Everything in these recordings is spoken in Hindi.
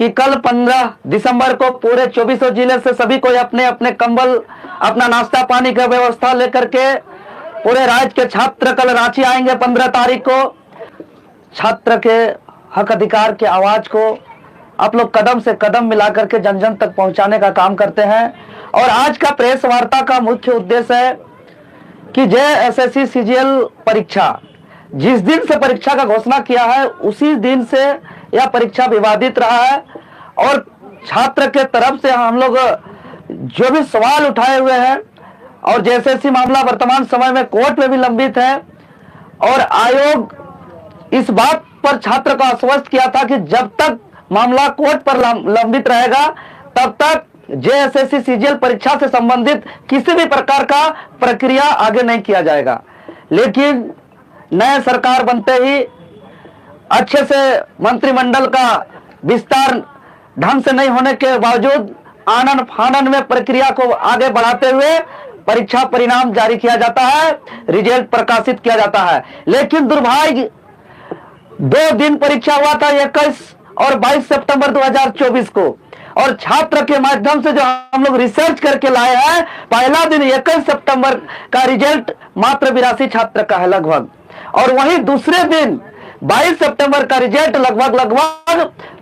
कि कल 15 दिसंबर को पूरे 24 जिले से सभी को अपने अपने कंबल, अपना नाश्ता पानी का व्यवस्था लेकर के पूरे राज्य के छात्र कल रांची आएंगे 15 तारीख को। छात्र के हक अधिकार के आवाज को आप लोग कदम से कदम मिलाकर के जन जन तक पहुंचाने का काम करते हैं। और आज का प्रेस वार्ता का मुख्य उद्देश्य है कि जेएसएससी सीजीएल परीक्षा जिस दिन से परीक्षा का घोषणा किया है उसी दिन से यह परीक्षा विवादित रहा है और छात्र के तरफ से हम लोग जो भी सवाल उठाए हुए हैं और जेएसएससी मामला वर्तमान समय में कोर्ट में भी लंबित है और आयोग इस बात पर छात्र को आश्वस्त किया था कि जब तक मामला कोर्ट पर लंबित रहेगा तब तक जेएसएससी सीजीएल परीक्षा से संबंधित किसी भी प्रकार का प्रक्रिया आगे नहीं किया जाएगा। लेकिन नए सरकार बनते ही अच्छे से मंत्रिमंडल का विस्तार ढंग से नहीं होने के बावजूद आनन फानन में प्रक्रिया को आगे बढ़ाते हुए परीक्षा परिणाम जारी किया जाता है, रिजल्ट प्रकाशित किया जाता है। लेकिन दुर्भाग्य 2 दिन परीक्षा हुआ था 21 और 22 सितंबर 2024 को और छात्र के माध्यम से जो हम लोग रिसर्च करके लाए हैं पहला दिन 21 सितंबर का रिजल्ट मात्र 82 छात्र का है लगभग और वहीं दूसरे दिन 22 सितंबर का रिजल्ट लगभग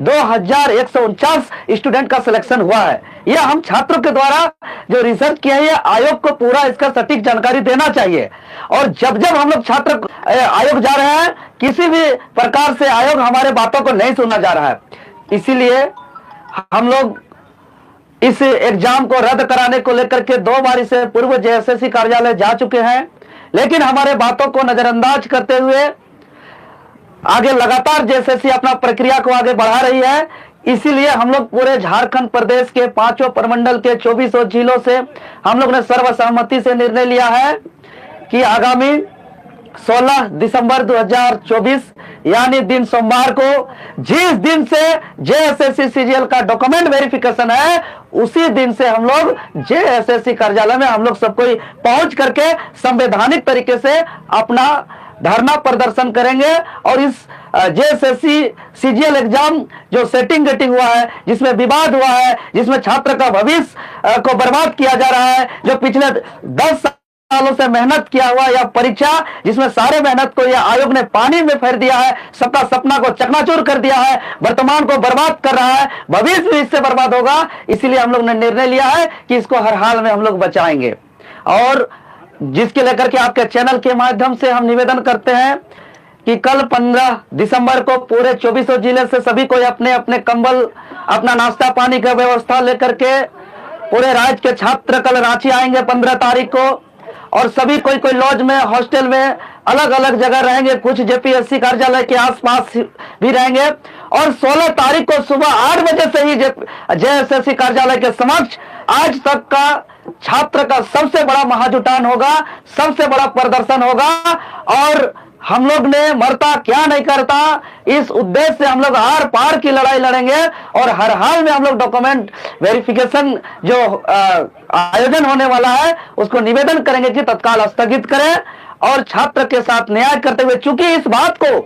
2149 स्टूडेंट का सिलेक्शन हुआ है। यह हम छात्रों के द्वारा जो रिसर्च किया है आयोग को पूरा इसका सटीक जानकारी देना चाहिए। और जब जब हम लोग छात्र आयोग जा रहे हैं किसी भी प्रकार से आयोग हमारे बातों को नहीं सुनना जा रहा है, इसीलिए हम लोग इस एग्जाम को रद्द कराने को लेकर के 2 बार से पूर्व जेएसएससी कार्यालय जा चुके हैं, लेकिन हमारे बातों को नजरअंदाज करते हुए आगे लगातार जेएसएससी अपना प्रक्रिया को आगे बढ़ा रही है। इसीलिए हम लोग पूरे झारखंड प्रदेश के 5 प्रमंडल के 24 जिलों से हम लोग ने सर्वसम्मति से निर्णय लिया है कि आगामी 16 दिसंबर 2024 यानी दिन सोमवार को जिस दिन से जेएसएससी सीजीएल का डॉक्यूमेंट वेरिफिकेशन है उसी दिन से हम लोग जेएसएससी कार्यालय में हम लोग सब कोई पहुंच करके संवैधानिक तरीके से अपना धरना प्रदर्शन करेंगे। और इस जेएसएससी सीजीएल एग्जाम जो सेटिंग गेटिंग हुआ है, जिसमें विवाद हुआ है, जिसमें छात्र का भविष्य को बर्बाद किया जा रहा है, जो पिछले 10 सालों से मेहनत किया हुआ यह परीक्षा जिसमें सारे मेहनत को यह आयोग ने पानी में फेर दिया है, सबका सपना को चकनाचूर कर दिया है, वर्तमान को बर्बाद कर रहा है, भविष्य भी इससे बर्बाद होगा। इसीलिए हम लोग ने निर्णय लिया है कि इसको हर हाल में हम लोग बचाएंगे। और जिसके लेकर के आपके चैनल के माध्यम से हम निवेदन करते हैं कि कल 15 दिसंबर को पूरे 24 जिले से सभी को अपने अपने कंबल, अपना नाश्ता पानी का व्यवस्था लेकर के पूरे राज्य के छात्र कल रांची आएंगे 15 तारीख को और सभी कोई लॉज में, हॉस्टल में, अलग अलग जगह रहेंगे, कुछ जेपीएससी कार्यालय के आसपास भी रहेंगे। और 16 तारीख को सुबह 8 बजे से ही जेएसएससी कार्यालय के समक्ष आज तक का छात्र का सबसे बड़ा महाजुटान होगा, सबसे बड़ा प्रदर्शन होगा। और हम लोग ने मरता क्या नहीं करता इस उद्देश्य से हम लोग आर पार की लड़ाई लड़ेंगे और हर हाल में हम लोग डॉक्यूमेंट वेरिफिकेशन जो आयोजन होने वाला है उसको निवेदन करेंगे कि तत्काल स्थगित करें और छात्र के साथ न्याय करते हुए, चूंकि इस बात को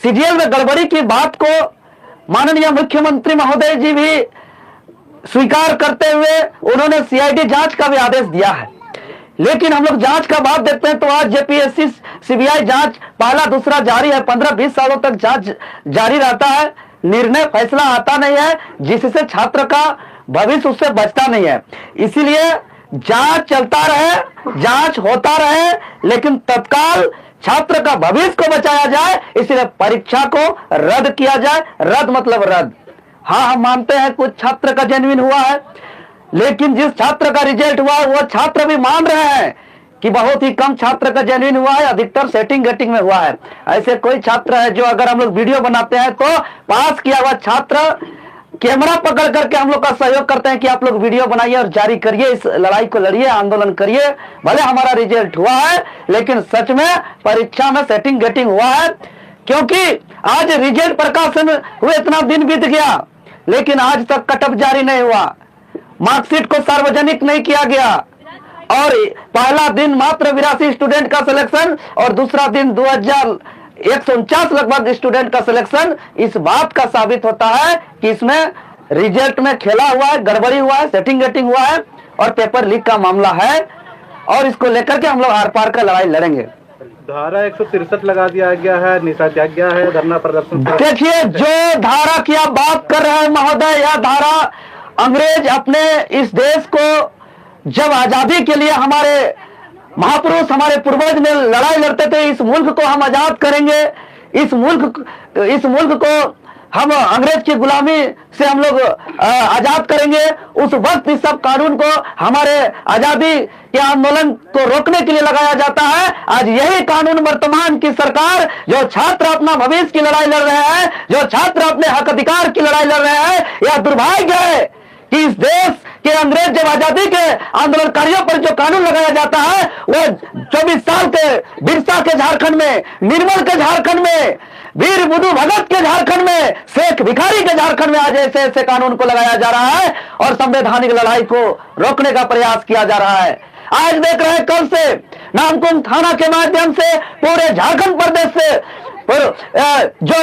सीजीएल में गड़बड़ी की बात को माननीय मुख्यमंत्री महोदय जी भी स्वीकार करते हुए उन्होंने सीआईडी जांच का भी आदेश दिया है। लेकिन हम लोग जांच का बात देखते हैं तो आज जेपीएससी सीबीआई जांच पहला दूसरा जारी है, 15-20 सालों तक जांच जारी रहता है, निर्णय फैसला आता नहीं है जिससे छात्र का भविष्य उससे बचता नहीं है। इसीलिए जांच चलता रहे, जांच होता रहे, लेकिन तत्काल छात्र का भविष्य को बचाया जाए, इसलिए परीक्षा को रद्द किया जाए। रद्द मतलब रद्द। हाँ, हम मानते हैं कुछ छात्र का जेन्युइन हुआ है, लेकिन जिस छात्र का रिजल्ट हुआ वो छात्र भी मान रहे हैं कि बहुत ही कम छात्र का जेन्युइन हुआ है, अधिकतर सेटिंग गेटिंग में हुआ है। ऐसे कोई छात्र है जो अगर हम लोग वीडियो बनाते हैं तो पास किया हुआ छात्र कैमरा पकड़ करके हम लोग का सहयोग करते हैं कि आप लोग वीडियो बनाइए और जारी करिए, इस लड़ाई को लड़िए, आंदोलन करिए। भले हमारा रिजल्ट हुआ है लेकिन सच में परीक्षा में सेटिंग गेटिंग हुआ है, क्योंकि आज रिजल्ट प्रकाशन हुए इतना दिन बीत गया लेकिन आज तक कटअप जारी नहीं हुआ, मार्कशीट को सार्वजनिक नहीं किया गया और पहला दिन मात्र 82 स्टूडेंट का सिलेक्शन और दूसरा दिन 149 लगभग स्टूडेंट का सिलेक्शन इस बात का साबित होता है कि इसमें रिजल्ट में खेला हुआ है, गड़बड़ी हुआ है, सेटिंग गेटिंग हुआ है और पेपर लीक का मामला है। और इसको लेकर के हम लोग आर पार का लड़ाई लड़ेंगे। धारा 163 लगा दिया गया है, निषेधाज्ञा है, धरना प्रदर्शन। देखिए, जो धारा की आप बात कर रहे हैं महोदय, यह धारा अंग्रेज अपने इस देश को जब आजादी के लिए हमारे महापुरुष, हमारे पूर्वज ने लड़ाई लड़ते थे, इस मुल्क को हम आजाद करेंगे, इस मुल्क को हम अंग्रेज की गुलामी से हम लोग आजाद करेंगे, उस वक्त इस सब कानून को हमारे आजादी के आंदोलन को रोकने के लिए लगाया जाता है। आज यही कानून वर्तमान की सरकार, जो छात्र अपना भविष्य की लड़ाई लड़ रहे हैं, जो छात्र अपने हक अधिकार की लड़ाई लड़ रहे हैं, यह दुर्भाग्य है कि इस देश के अंग्रेज जब आजादी के आंदोलनकारियों पर जो कानून लगाया जाता है, वो 24 साल के बिरसा के झारखंड में, निर्मल के झारखंड में, वीर बुद्धू भगत के झारखंड में, शेख भिखारी के झारखंड में आज ऐसे ऐसे कानून को लगाया जा रहा है और संवैधानिक लड़ाई को रोकने का प्रयास किया जा रहा है। आज देख रहे हैं, कल से नामकुम थाना के माध्यम से पूरे झारखंड प्रदेश से जो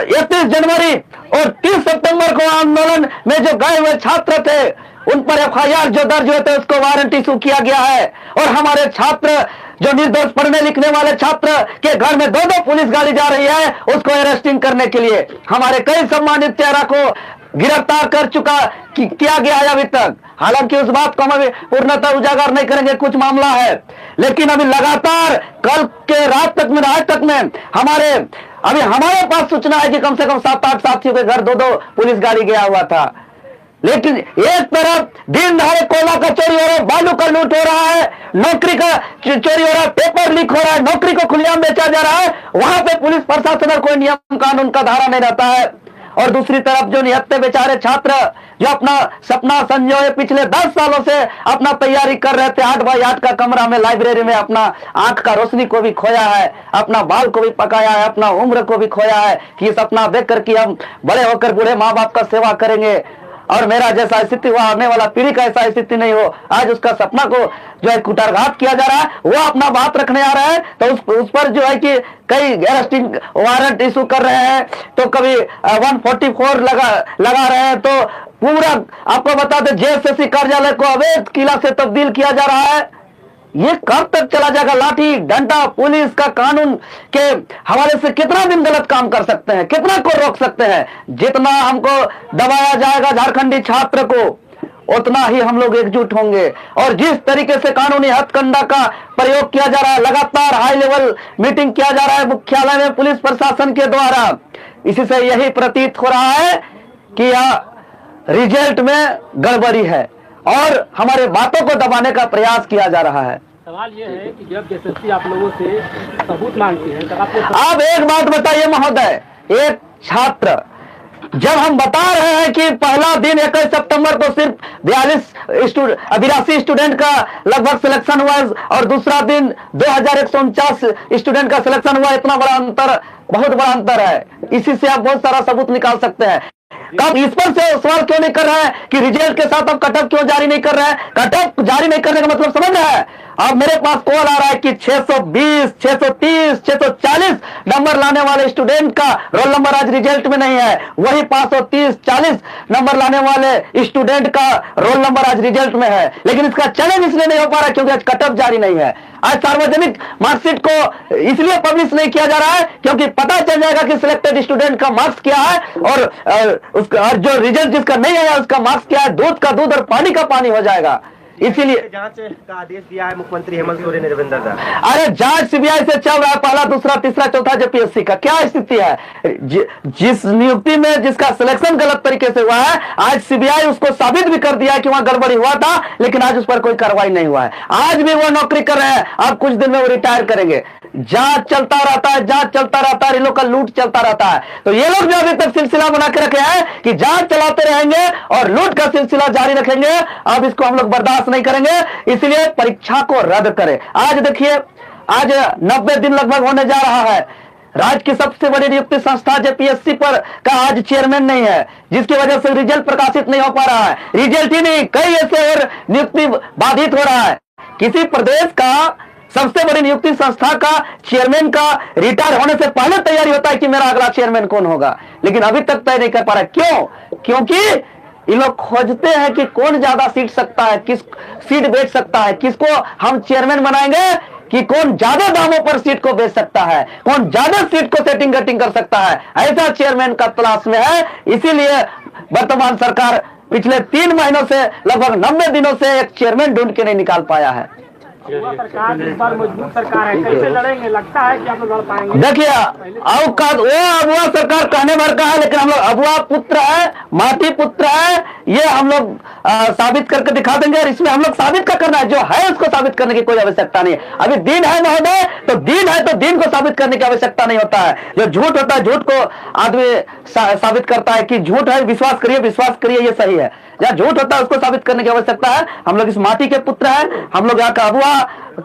31 जनवरी और 30 सितंबर को आंदोलन में जो गए हुए छात्र थे, उन पर FIR जो दर्ज हुए थे, उसको वारंट इशू किया गया है। और हमारे छात्र, जो निर्दोष पढ़ने लिखने वाले छात्र के घर में 2-2 पुलिस गाड़ी जा रही है, उसको अरेस्टिंग करने के लिए हमारे कई सम्मानित चेहरा को गिरफ्तार कर चुका किया गया है अभी तक। हालांकि उस बात को हम अभी पूर्णतः उजागर नहीं करेंगे, कुछ मामला है, लेकिन अभी लगातार कल के रात तक में हमारे पास सूचना है कि कम से कम 7-8 साथियों के घर 2-2 पुलिस गाड़ी गया हुआ था। लेकिन एक तरफ दिन दहाड़े कोयला का चोरी हो रहा है, बालू का लूट हो रहा है, नौकरी का चोरी हो रहा है, पेपर लीक हो रहा है, नौकरी को खुलेआम बेचा जा रहा है, वहां पे पुलिस प्रशासन और कोई नियम कानून का धारा नहीं रहता है। और दूसरी तरफ जो निहत्थे बेचारे छात्र जो अपना सपना संजोए पिछले 10 सालों से अपना तैयारी कर रहे थे, 8x8 का कमरा में, लाइब्रेरी में, अपना आंख का रोशनी को भी खोया है, अपना बाल को भी पकाया है, अपना उम्र को भी खोया है कि सपना देख कर कि हम बड़े होकर बूढ़े माँ बाप का सेवा करेंगे और मेरा जैसा स्थिति हुआ, आने वाला पीढ़ी का ऐसा स्थिति नहीं हो। आज उसका सपना को जो है कुटारघात किया जा रहा है, वो अपना बात रखने आ रहा है, तो उस पर जो है कि कई अरेस्टिंग वारंट इशू कर रहे हैं, तो कभी 144 लगा रहे हैं। तो पूरा आपको बता दें, JSSC कार्यालय को अवैध किला से तब्दील किया जा रहा है। ये कब तक चला जाएगा? लाठी डंडा पुलिस का कानून के हवाले से कितना दिन गलत काम कर सकते हैं, कितना को रोक सकते हैं? जितना हमको दबाया जाएगा झारखंडी छात्र को, उतना ही हम लोग एकजुट होंगे। और जिस तरीके से कानूनी हथकंडा का प्रयोग किया जा रहा है, लगातार हाई लेवल मीटिंग किया जा रहा है मुख्यालय में पुलिस प्रशासन के द्वारा, इसी से यही प्रतीत हो रहा है कि यह रिजल्ट में गड़बड़ी है और हमारे बातों को दबाने का प्रयास किया जा रहा है। सवाल ये है कि जब JSSC आप लोगों से सबूत मांगती है, तब आप एक बात बताइए महोदय, एक छात्र, जब हम बता रहे हैं कि पहला दिन 21 सितंबर को सिर्फ 82 स्टूडेंट का लगभग सिलेक्शन हुआ और दूसरा दिन 2149 स्टूडेंट का सिलेक्शन हुआ, इतना बड़ा अंतर, बहुत बड़ा अंतर है। इसी से आप बहुत सारा सबूत निकाल सकते हैं। कब इस पर से सवाल क्यों नहीं कर रहा है कि रिजल्ट के साथ अब कटअप क्यों जारी नहीं कर रहा है? कटअप जारी नहीं करने का मतलब समझ रहा है? अब मेरे पास कॉल आ रहा है कि 620, 630, 640 नंबर लाने वाले स्टूडेंट का रोल नंबर आज रिजल्ट में नहीं है, वही 530-40 नंबर लाने वाले स्टूडेंट का रोल नंबर आज रिजल्ट में है। लेकिन इसका चैलेंज इसलिए नहीं हो पा रहा क्योंकि आज कटअप जारी नहीं है। आज सार्वजनिक मार्कशीट को इसलिए पब्लिश नहीं किया जा रहा है क्योंकि पता चल जाएगा कि सिलेक्टेड स्टूडेंट का मार्क्स क्या है और उसका जो रिजल्ट जिसका नहीं आया उसका मार्क्स क्या है, दूध का दूध और पानी का पानी हो जाएगा। इसीलिए जांच का आदेश दिया है मुख्यमंत्री हेमंत सोरेन ने रविंदर दा। अरे जांच CBI से चल रहा है, पहला दूसरा तीसरा चौथा JPSC का क्या स्थिति है? जिस नियुक्ति में जिसका सिलेक्शन गलत तरीके से हुआ है, आज CBI उसको साबित भी कर दिया है कि वहां गड़बड़ी हुआ था, लेकिन आज उस पर कोई कार्रवाई नहीं हुआ है। आज भी वो नौकरी कर रहे हैं, अब कुछ दिन में वो रिटायर करेंगे। जांच चलता रहता है, जांच चलता रहता है, इन लोग का लूट चलता रहता है। तो ये लोग जो अभी तक सिलसिला बना के रखे हैं कि जांच चलाते रहेंगे और लूट का सिलसिला जारी रखेंगे, अब इसको हम लोग बर्दाश्त नहीं करेंगे, इसलिए परीक्षा को रद्द करें। आज देखिए, आज 90 दिन लगभग होने जा रहा है। राज्य की सबसे बड़ी नियुक्ति संस्था JPSC पर का आज चेयरमैन नहीं है, जिसकी वजह से रिजल्ट प्रकाशित नहीं हो पा रहा है। रिजल्ट ही नहीं, कई ऐसे और नियुक्ति बाधित हो रहा है। किसी प्रदेश का सबसे बड़ी नियुक्ति संस्था का चेयरमैन का रिटायर होने से पहले तैयारी होता है कि मेरा अगला चेयरमैन कौन होगा, लेकिन अभी तक तय नहीं कर पा रहा। क्यों? क्योंकि ये लोग खोजते हैं कि कौन ज्यादा सीट सकता है, किस सीट बेच सकता है, किसको हम चेयरमैन बनाएंगे, कि कौन ज्यादा दामों पर सीट को बेच सकता है, कौन ज्यादा सीट को सेटिंग कटिंग कर सकता है, ऐसा चेयरमैन का तलाश में है। इसीलिए वर्तमान सरकार पिछले 3 महीनों से लगभग 90 दिनों से एक चेयरमैन ढूंढ के नहीं निकाल पाया है। सरकार इस बार मजबूत सरकार है, कैसे लड़ेंगे? लगता है कि आप लोग लड़ पाएंगे? देखिए, औकात वो अबुआ सरकार कहने भर का है, लेकिन हम लोग अबुआ पुत्र है, माटी पुत्र है, ये हम लोग साबित करके दिखा देंगे। और इसमें हम लोग साबित क्या करना है, जो है उसको साबित करने की कोई आवश्यकता नहीं है। अभी दिन है महोदय, तो दिन है तो दिन को साबित करने की आवश्यकता नहीं होता है। जो झूठ होता है, झूठ को आदमी साबित करता है कि झूठ है, विश्वास करिए ये सही है। जहाँ झूठ होता है उसको साबित करने की आवश्यकता है। हम लोग इस माटी के पुत्र हैं, हम लोग यहाँ का अबुआ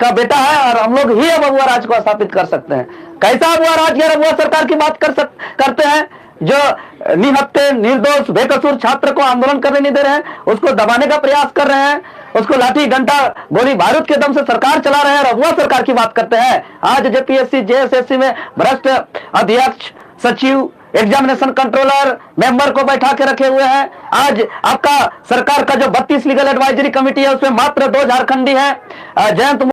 का बेटा है, और हम लोग ही अब अबुआ राज को स्थापित कर सकते हैं। कैसा अबुआ राज? अबुआ सरकार की बात करते हैं, जो निहत्थे निर्दोष बेकसूर छात्र को आंदोलन करने नहीं दे रहे हैं, उसको दबाने का प्रयास कर रहे हैं, उसको लाठी डंडा गोली बारूद के दम से सरकार चला रहे हैं, और अबुआ सरकार की बात करते हैं। आज जेपीएससी जेएसएससी में भ्रष्ट अध्यक्ष, सचिव, एग्जामिनेशन कंट्रोलर, मेंबर को बैठा के रखे हुए हैं। आज आपका सरकार का जो 32 लीगल एडवाइजरी कमेटी है, उसमें मात्र 2 झारखंडी है, जयंत